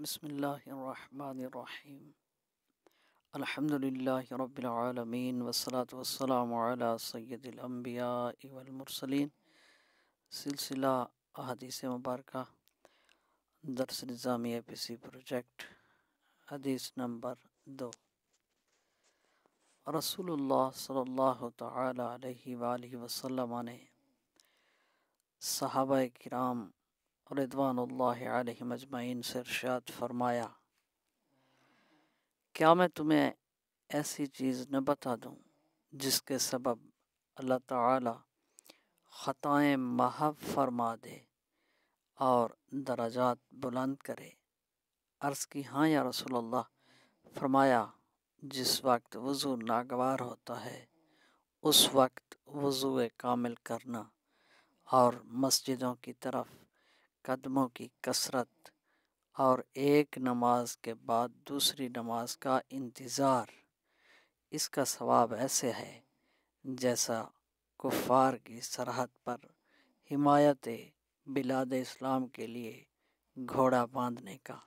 بسم اللہ الرحمن الرحیم الحمد للہ رب العالمین والصلاة والسلام علی سید الانبیاء والمرسلین۔ سلسلہ احادیث مبارکہ درس نظامی APC پروجیکٹ، حدیث نمبر 2۔ رسول اللہ صلی اللہ تعالی علیہ وآلہ وسلم نے صحابہ کرام رضوان اللہ علیہم اجمعین سے ارشاد فرمایا، کیا میں تمہیں ایسی چیز نہ بتا دوں جس کے سبب اللہ تعالی خطائیں محو فرما دے اور درجات بلند کرے؟ عرض کی ہاں یا رسول اللہ۔ فرمایا، جس وقت وضو ناگوار ہوتا ہے اس وقت وضو کامل کرنا اور مسجدوں کی طرف قدموں کی کثرت اور ایک نماز کے بعد دوسری نماز کا انتظار، اس کا ثواب ایسے ہے جیسا کفار کی سرحد پر حمایت بلاد اسلام کے لیے گھوڑا باندھنے کا۔